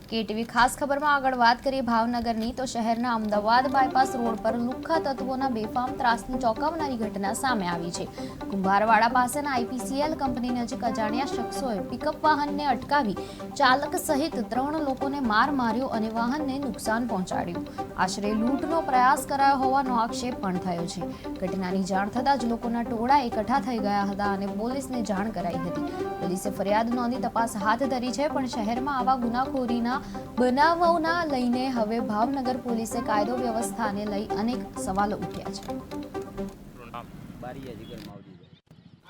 KTV ખાસ ખબરમાં આગળ વાત કરીએ ભાવનગરની તો શહેરના અમદાવાદ બાયપાસ રોડ પર લુખ્ખા તત્વોના બેફામ ત્રાસની ચોંકાવનારી ઘટના સામે આવી છે। કુંભારવાડા પાસેના આઈપીસીએલ કંપની નજીક અજાણ્યા શખ્સોએ પિકઅપ વાહનને અટકાવી ચાલક સહિત 3 લોકોને માર માર્યો અને વાહનને નુકસાન પહોંચાડ્યું। આશરે લૂંટનો પ્રયાસ કરાયો હોવાનો આક્ષેપ પણ થયો છે। ઘટનાની જાણ થતાં જ લોકોના ટોળા એકઠા થઈ ગયા હતા અને પોલીસને જાણ કરાઈ હતી। પોલીસે ફરિયાદ નોંધી તપાસ હાથ ધરી છે, પણ શહેરમાં આવા ગુનાખોરીના બનાવોના લઈને હવે ભાવનગર પોલીસે કાયદો વ્યવસ્થાને લઈ અનેક સવાલો ઉઠ્યા છે।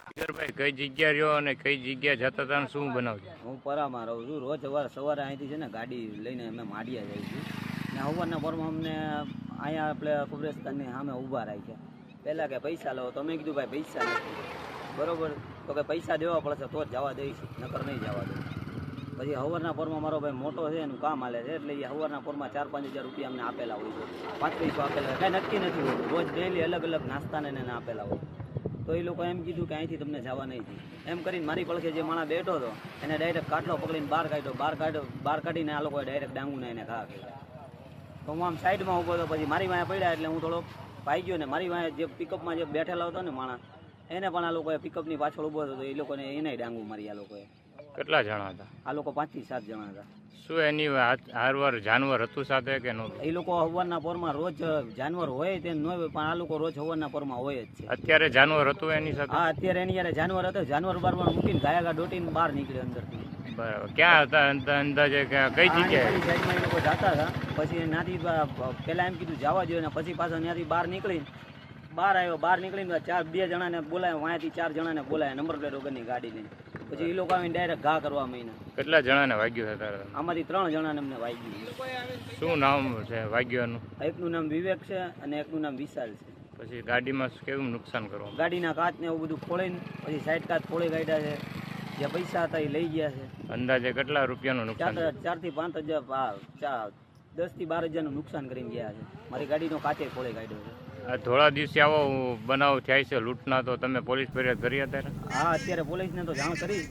જીગરભાઈ કઈ જગ્યા રહ્યો અને કઈ જગ્યા જતા હતા શું બનાવજો? હું પરામાં રહું છું। રોજ સવારે અહીંથી છે ને ગાડી લઈને અમે માડિયા જઈએ છીએ ને સવારના પરમાં અમને અહીંયા આપણે કબ્રસ્તાનની સામે ઊભા રાખ્યા। પહેલાં કે પૈસા લો તો અમે કીધું ભાઈ પૈસા નથી, બરોબર, તો કે પૈસા દેવા પડશે તો જ જવા દઈશું, નકર નહીં જવા દઉં। પછી સવારના પરમાં મારો ભાઈ મોટો છે એનું કામ હાલે છે, એટલે એ સવારના પરમાં 4-5 હજાર રૂપિયા અમને આપેલા હોય છે, 500 આપેલા હોય, કાંઈ નક્કી નથી હોતું, રોજ ડેલી અલગ અલગ નાસ્તાને એને આપેલા હોય। તો એ લોકો એમ કીધું કે અહીંથી તમને જવા નહીં થાય એમ કરીને મારી પડખે જે માણસ બેઠો હતો એને ડાયરેક્ટ કાટલો પકડીને બહાર કાઢીને આ લોકોએ ડાયરેક્ટ ડાંગુને એને ઘા કર્યા। તો હું આમ સાઈડમાં ઊભો હતો, પછી મારી વાંહે પડ્યા એટલે હું થોડો ભાઈ ગયો ને મારી વાંહે જે પિકઅપમાં જે બેઠેલો હતો ને માણસ એને પણ આ લોકોએ પિકઅપની પાછળ ઊભો હતો, એ લોકોને એને ડાંગુ મારી આ લોકોએ। કેટલા જણા હતા? આ લોકો 5 થી 7 જણા હતા। શું એની હારવાર જાનવર હતું સાથે કે નહોતું? એ લોકો સવારના પોરમાં રોજ જાનવર હોય તે ન હોય, પણ આ લોકો રોજ સવારના પોરમાં હોય જ છે। અત્યારે જાનવર હતું એની સાથે? હા, અત્યારે એની યારે જાનવર હતો, જાનવર બારમાં મૂકીને ગાયા દોટીને બહાર નીકળે અંદરથી। બરાબર, ક્યાં હતા અંદાજે કઈ જગ્યાએ? સાઈડમાં એ લોકો જતા હતા, પછી ત્યાંથી પહેલા એમ કીધું જવા જોઈએ ને પછી પાછા ત્યાંથી બહાર નીકળીને બહાર આવ્યો, બહાર નીકળીને 2 જણાને બોલાયા, વાંયાથી 4 જણાને બોલાયા નંબર પ્લેટ વગરની ગાડી લઈને, પછી એ લોકો આવીને ડાયરેક્ટ ઘા કરવા માંડ્યા। કેટલા જણાને વાગ્યું હતા? આમાંથી 3 જણાને અમને વાગ્યું। શું નામ છે વાગ્યાનું? એકનું નામ વિવેક છે અને એકનું નામ વિશાલ છે। પછી ગાડીમાં કેવું નુકસાન કરવું? ગાડીના કાચ ને એવું બધું ફોડીને પછી સાઈડ કાચ ફોડી કાઢ્યા છે, જે પૈસા હતા એ લઈ ગયા છે। અંદાજે કેટલા રૂપિયાનું નુકસાન? 4 થી 5 હજાર, 10 થી 12 હજારનું નુકસાન કરીને ગયા છે। મારી ગાડીનો કાચે ફોડી કાઢ્યો છે। આ થોડા દિવસે આવો બનાવ થાય છે લૂંટના, તો તમે પોલીસ ફરિયાદ કરી અત્યારે? હા, અત્યારે પોલીસને તો જાણ કરી।